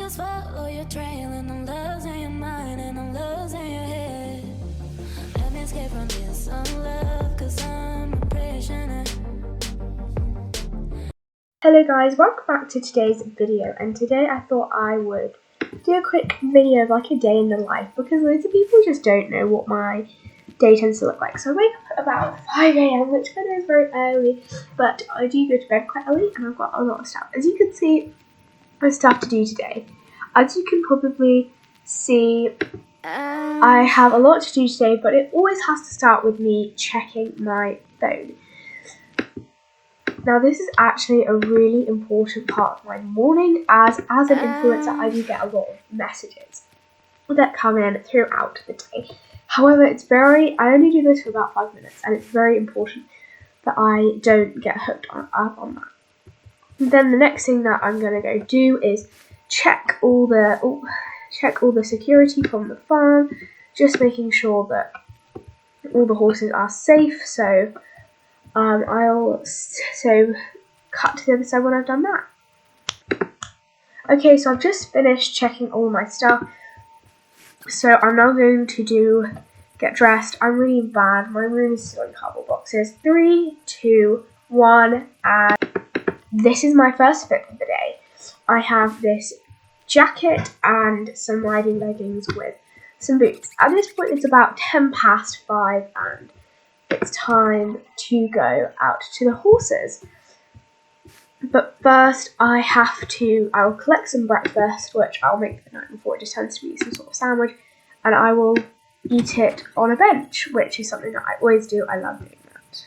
just follow your trail, and I'm losing your mind, and I'm losing your head. Let me escape from this unlove, cause I'm a prisoner. Hello guys, welcome back to today's video, and today I thought I would do a quick video of like a day in the life, because loads of people just don't know what my day tends to look like. So I wake up at about 5 AM, which I know is very early, but I do go to bed quite early, and I've got a lot of stuff. As you can see, I have stuff to do today. As you can probably see, I have a lot to do today, but it always has to start with me checking my phone. Now this is actually a really important part of my morning, as an influencer I do get a lot of messages that come in throughout the day. However, I only do this for about 5 minutes, and it's very important that I don't get hooked up on that. And then the next thing that I'm going to go do is check all the security from the farm, just making sure that all the horses are safe. So I'll cut to the other side when I've done that. Okay, so I've just finished checking all my stuff. So I'm now going to get dressed. I'm really bad. My room is still in cardboard boxes. 3, 2, 1, and this is my first fit for the day. I have this jacket and some riding leggings with some boots. At this point, it's about 10 past 5, and it's time to go out to the horses. But first, I will collect some breakfast, which I'll make the night before. It just tends to be some sort of sandwich, and I will eat it on a bench, which is something that I always do. I love doing that.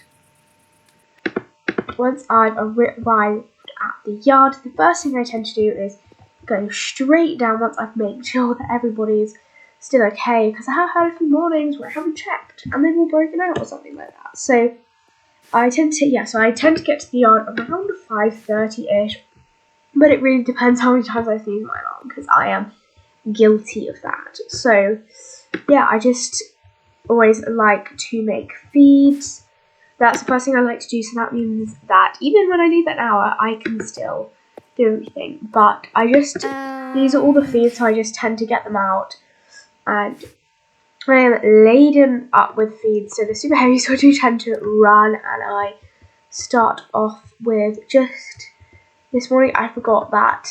Once I've arrived at the yard, the first thing I tend to do is go straight down once I've made sure that everybody's still okay, because I have had a few mornings where I haven't checked and they've all broken out or something like that. So I tend to get to the yard around 5:30ish, but it really depends how many times I snooze my alarm, because I am guilty of that. So yeah, I just always like to make feeds. That's the first thing I like to do, so that means that even when I leave an hour, I can still do everything. But these are all the feeds, so I just tend to get them out. And I am laden up with feeds, so they're super heavy, so I do tend to run, and I start off with this morning I forgot that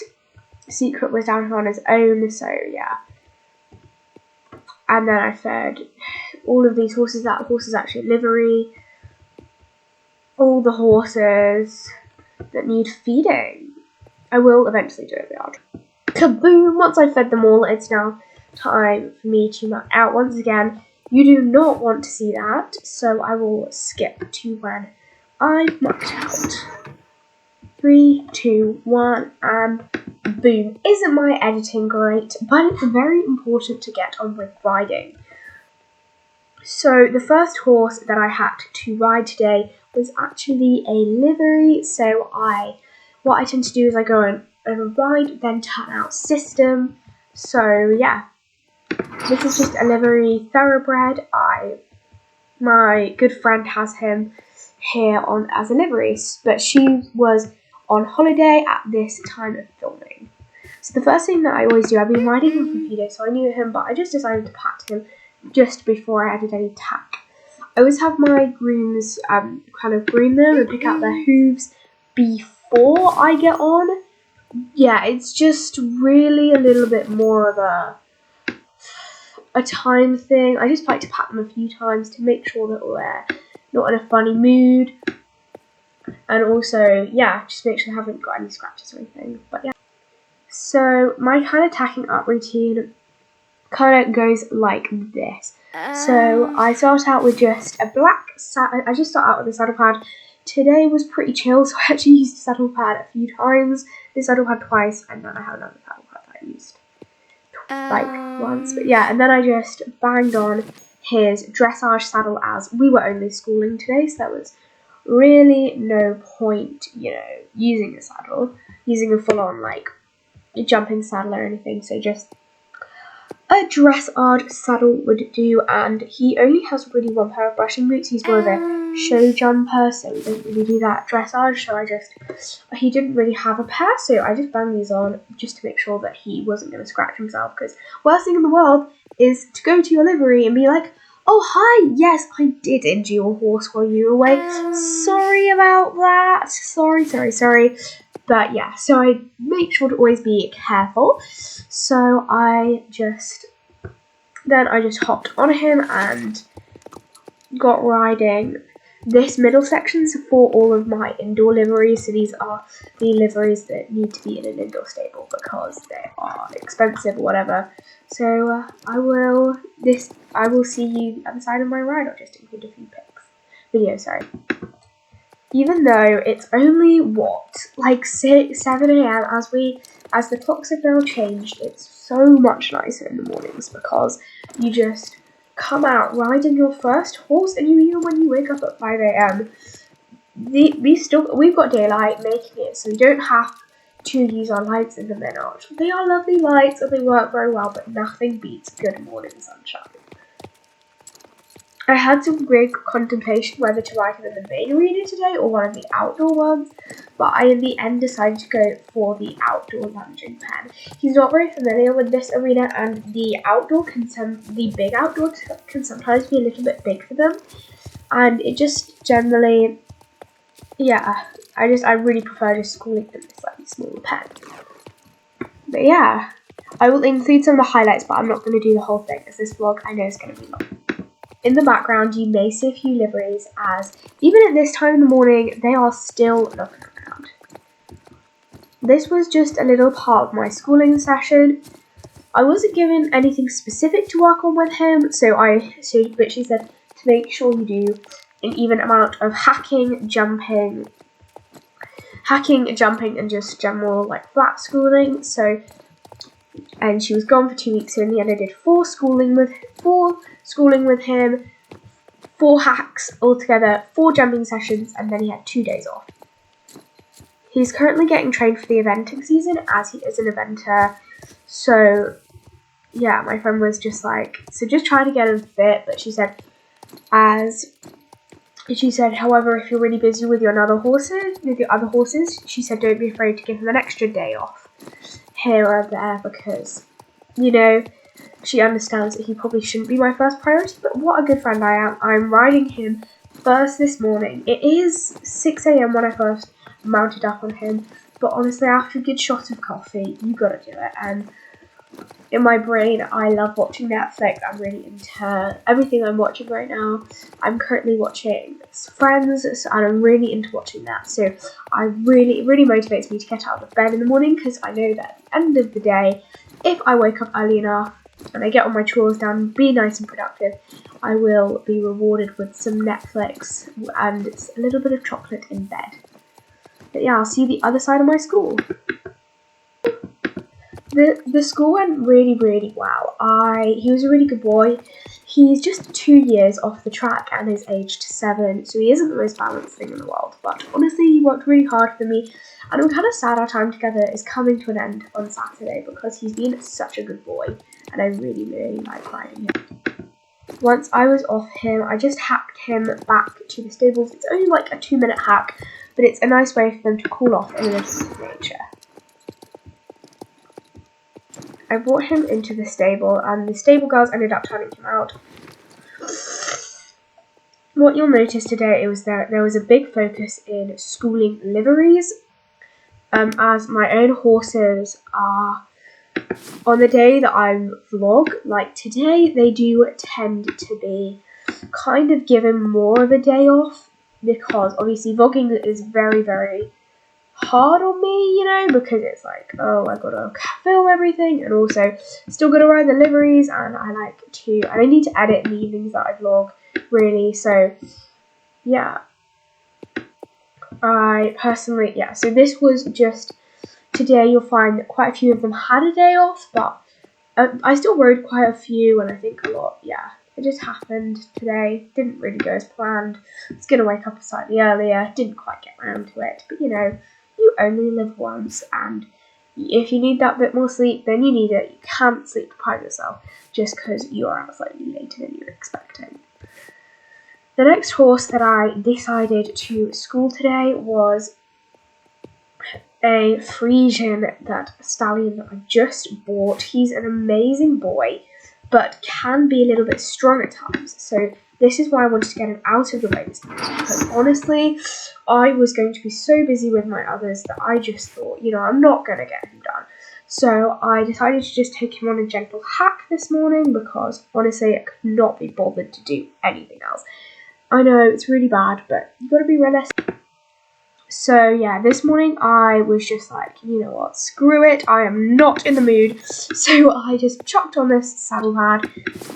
Secret was down here on his own, so yeah. And then I fed all of these horses. That horse is actually livery. All the horses that need feeding. I will eventually do a yard. Kaboom! Once I've fed them all, it's now time for me to muck out. Once again, you do not want to see that, so I will skip to when I've mucked out. 3, 2, 1, and boom. Isn't my editing great? But it's very important to get on with riding. So the first horse that I had to ride today was actually a livery. So what I tend to do is I go on a ride, then turn out system. So yeah, this is just a livery thoroughbred. My good friend has him here as a livery, but she was on holiday at this time of filming. So the first thing that I always do, I've been riding him for a few days, so I knew him, but I just decided to pat him just before I added any tack. I always have my grooms kind of groom them and pick out their hooves before I get on. Yeah, it's just really a little bit more of a time thing. I just like to pat them a few times to make sure that they're not in a funny mood. And also, yeah, just make sure I haven't got any scratches or anything. But yeah. So my kind of tacking up routine kind of goes like this. So I start out with just a black I just start out with a saddle pad. Today was pretty chill, so I actually used the saddle pad a few times. This saddle pad twice, and then I have another saddle pad that I used like once. But yeah, and then I just banged on his dressage saddle, as we were only schooling today, so there was really no point, using a full-on like jumping saddle or anything. So just a dressage saddle would do, and he only has really one pair of brushing boots. He's more of a show jumper, so he doesn't really do that dressage, so he didn't really have a pair, so I just banged these on just to make sure that he wasn't going to scratch himself, because worst thing in the world is to go to your livery and be like, oh hi, yes, I did injure your horse while you were away, sorry about that, sorry. But yeah, so I make sure to always be careful. So I just hopped on him and got riding. This middle section's for all of my indoor liveries. So these are the liveries that need to be in an indoor stable because they are expensive or whatever. So I will see you at the side of my ride. I'll just include a few videos, sorry. Even though it's only like 7 a.m. as the clocks have now changed, it's so much nicer in the mornings because you just come out riding your first horse, and even when you wake up at 5 a.m. we've got daylight making it so we don't have to use our lights in the minute. They are lovely lights and they work very well, but nothing beats good morning sunshine. I had some great contemplation whether to ride him in the main arena today or one of the outdoor ones, but I in the end decided to go for the outdoor lunging pen. He's not very familiar with this arena, and the big outdoor can sometimes be a little bit big for them, and it just generally, yeah, I really prefer just schooling them this slightly smaller pen. But yeah, I will include some of the highlights, but I'm not going to do the whole thing as this vlog I know is going to be long. In the background, you may see a few liveries, as even at this time in the morning, they are still looking around. This was just a little part of my schooling session. I wasn't given anything specific to work on with him, but she said to make sure you do an even amount of hacking, jumping, and just general like flat schooling. And she was gone for 2 weeks, so in the end I did 4 schooling with him, 4 hacks altogether, 4 jumping sessions, and then he had 2 days off. He's currently getting trained for the eventing season, as he is an eventer. So yeah, my friend was just like, so just try to get him fit, but she said, however, if you're really busy with your other horses, she said don't be afraid to give him an extra day off here or there, because, you know, she understands that he probably shouldn't be my first priority, but what a good friend I am. I'm riding him first this morning. It is 6 a.m. when I first mounted up on him, but honestly, after a good shot of coffee, you gotta do it. And in my brain, I love watching Netflix. I'm really into everything I'm watching right now. I'm currently watching Friends, and I'm really into watching that. So it really motivates me to get out of bed in the morning, because I know that at the end of the day, if I wake up early enough and I get all my chores done, be nice and productive, I will be rewarded with some Netflix and a little bit of chocolate in bed. But yeah, I'll see you the other side of my school. The school went really, really well. He was a really good boy. He's just 2 years off the track and is aged 7, so he isn't the most balanced thing in the world. But honestly, he worked really hard for me, and I'm kind of sad our time together is coming to an end on Saturday, because he's been such a good boy, and I really, really like riding him. Once I was off him, I just hacked him back to the stables. It's only like a 2-minute hack, but it's a nice way for them to cool off in a little nature. I brought him into the stable, and the stable girls ended up turning him out. What you'll notice today is that there was a big focus in schooling liveries, as my own horses are, on the day that I vlog, like today, they do tend to be kind of given more of a day off, because obviously vlogging is very, very hard on me, you know, because it's like, oh, I gotta film everything, and also still gotta ride the liveries, and I need to edit in the evenings that I vlog, really. So yeah, so this was just today. You'll find that quite a few of them had a day off, but I still rode quite a few, and I think a lot, yeah, it just happened today. Didn't really go as planned. I was gonna wake up slightly earlier, didn't quite get around to it, but you know, you only live once, and if you need that bit more sleep, then you need it. You can't sleep deprive yourself just because you are out slightly later than you were expecting. The next horse that I decided to school today was a Frisian stallion that I just bought. He's an amazing boy, but can be a little bit strong at times. So this is why I wanted to get him out of the way this morning, because honestly, I was going to be so busy with my others that I just thought, I'm not going to get him done. So I decided to just take him on a gentle hack this morning because honestly, I could not be bothered to do anything else. I know it's really bad, but you've got to be realistic. So yeah, this morning I was just like, you know what, screw it, I am not in the mood. So I just chucked on this saddle pad,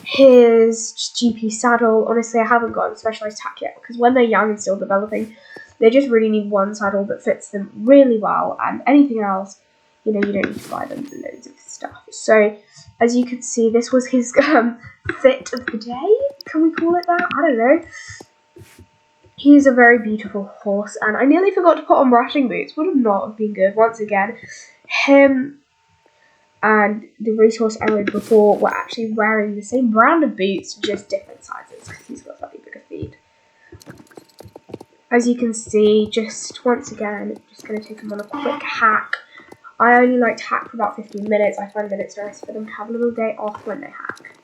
his GP saddle. Honestly, I haven't got a specialised tack yet because when they're young and still developing, they just really need one saddle that fits them really well, and anything else, you don't need to buy them loads of stuff. So as you can see, this was his fit of the day. Can we call it that? I don't know. He's a very beautiful horse, and I nearly forgot to put on brushing boots. Would have not have been good. Once again, him and the racehorse I rode before were actually wearing the same brand of boots, just different sizes, because he's got slightly bigger feet. As you can see, just once again, just going to take him on a quick hack. I only like to hack for about 15 minutes. I find that it's nice for them to have a little day off when they hack.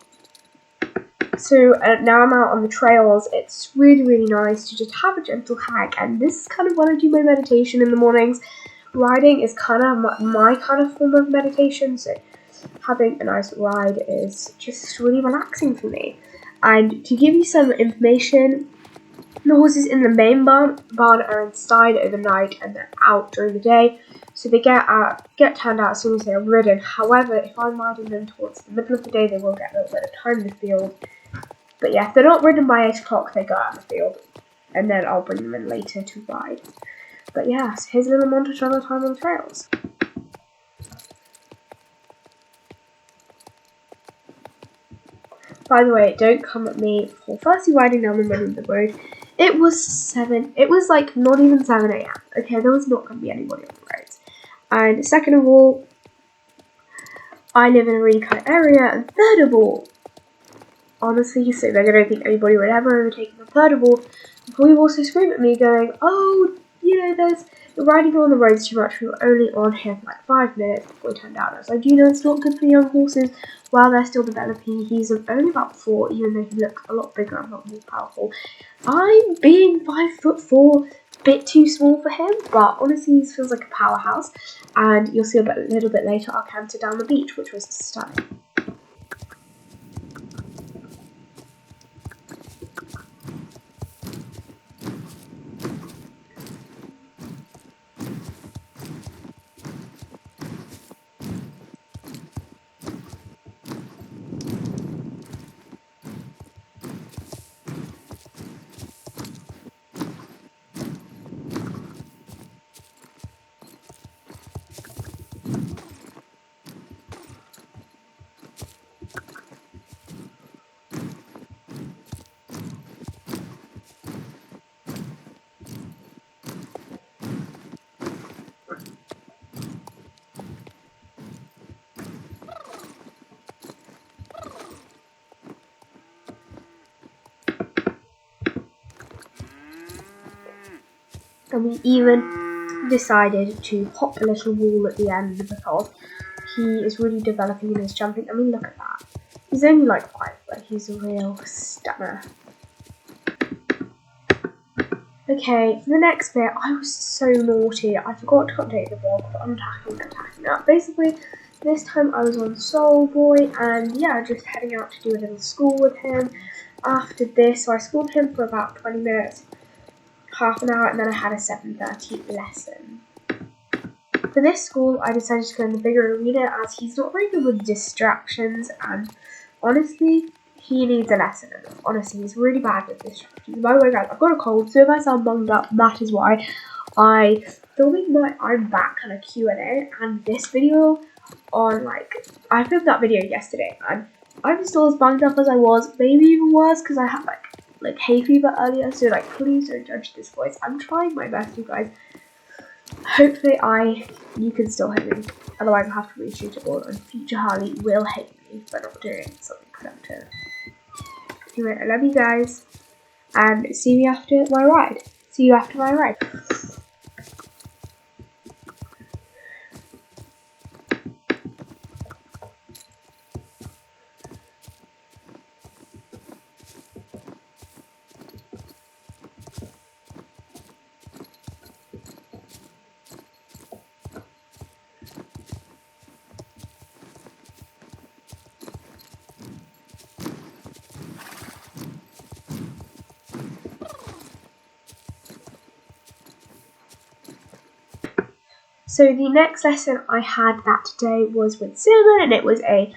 So now I'm out on the trails. It's really, really nice to just have a gentle hack, and this is kind of when I do my meditation in the mornings. Riding is kind of my kind of form of meditation, so having a nice ride is just really relaxing for me. And to give you some information, the horses in the main barn are inside overnight and they're out during the day, so they get turned out as soon as they are ridden. However, if I'm riding them towards the middle of the day, they will get a little bit of time in the field. But yeah, if they're not ridden by 8 o'clock, they go out in the field, and then I'll bring them in later to ride. But yeah, so here's a little montage of the time on the trails. By the way, don't come at me for firstly riding down the middle of the road. It was like not even 7 a.m. Okay, there was not going to be anybody on the roads. And second of all, I live in a really cut area, and third of all, honestly, so I don't think anybody would ever overtake them. Third of all, people also scream at me going, oh, you're riding on the roads too much. We were only on here for like 5 minutes before we turned out. I was like, it's not good for young horses while they're still developing. He's only about 4, even though he looks a lot bigger and a lot more powerful. I'm being 5'4", a bit too small for him, but honestly, he feels like a powerhouse. And you'll see a little bit later our canter down the beach, which was stunning. And we even decided to hop a little wall at the end because he is really developing in his jumping. I mean, look at that. He's only like 5, but he's a real stunner. Okay, for the next bit, I was so naughty. I forgot to update the vlog, but I'm attacking up. Basically, this time I was on Soul Boy, and yeah, just heading out to do a little school with him. After this, so I schooled him for about 20 minutes. Half an hour, and then I had a 7:30 lesson. For this school, I decided to go in the bigger arena as he's not very good with distractions, and honestly, he needs a lesson. Honestly, he's really bad with distractions. By the way, guys, I've got a cold, so if I sound bunged up, that is why. I'm filming my I'm Back kind of Q&A, and this video on, I filmed that video yesterday, and I'm still as bunged up as I was, maybe even worse, because I had, hay fever earlier, so please don't judge this voice. I'm trying my best, you guys. hopefully you can still hear me. Otherwise I'll have to reshoot it all, and future Harley will hate me for not doing something productive. Anyway, I love you guys, and see you after my ride. So the next lesson I had that day was with Cinnamon, and it was a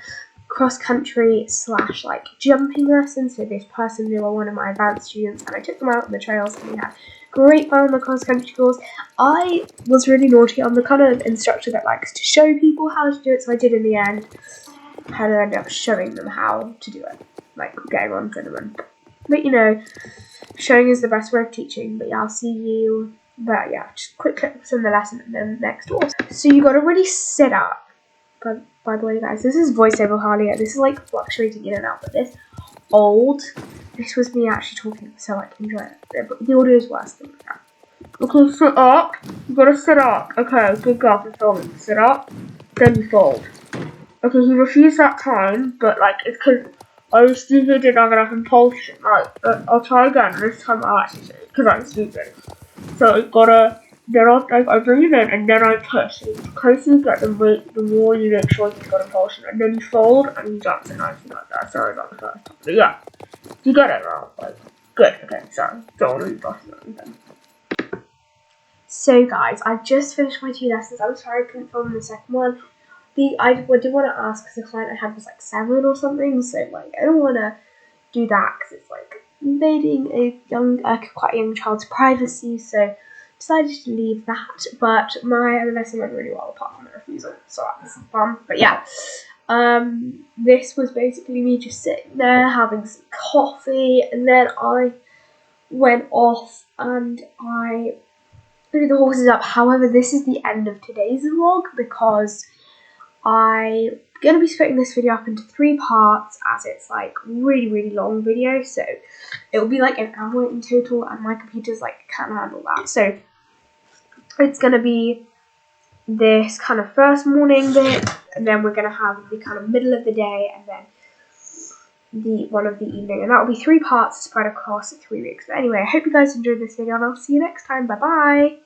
cross-country / like jumping lesson. So this person, they were one of my advanced students, and I took them out on the trails, and we had great fun on the cross-country course. I was really naughty. I'm the kind of instructor that likes to show people how to do it, so I did in the end. Kind of ended up showing them how to do it, like getting on Cinnamon. But you know, showing is the best way of teaching. But yeah, I'll see you. But yeah, just quick clips from the lesson and then next door. So you got to really sit up. But by the way, guys, this is voiceover Harley. This is like fluctuating in and out. But this was me actually talking. So like enjoy it. But the audio is worse than that. Okay, sit up. You gotta sit up. Okay, good girl for filming. Sit up, then you fold. Okay, he refused that time, but like it's because I was stupid, didn't have enough impulsion. Right, I'll try again. This time I'll actually say it because I'm stupid. So I gotta, then I breathe in and then I push. And the closer you get, the more you make sure you've got impulsion. And then you fold and you jump it nicely like that. Sorry about the first time. But yeah, you get it wrong. Like, good. Okay, sorry. Don't want to be bossing or anything. So guys, I've just finished my 2 lessons. I'm sorry I couldn't film the second one. I did want to ask because the client I had was like 7 or something. So like, I don't want to do that because it's like invading quite a young child's privacy, so decided to leave that. But my other lesson went really well apart from the refusal, so that was fun. But yeah, this was basically me just sitting there having some coffee, and then I went off and I threw the horses up. However, this is the end of today's vlog because I'm going to be splitting this video up into 3 parts as it's like really long video, so it will be like an hour in total, and my computer's like can't handle that. So it's going to be this kind of first morning bit, and then we're going to have the kind of middle of the day, and then the one of the evening, and that will be 3 parts spread across 3 weeks. But anyway, I hope you guys enjoyed this video, and I'll see you next time. Bye bye.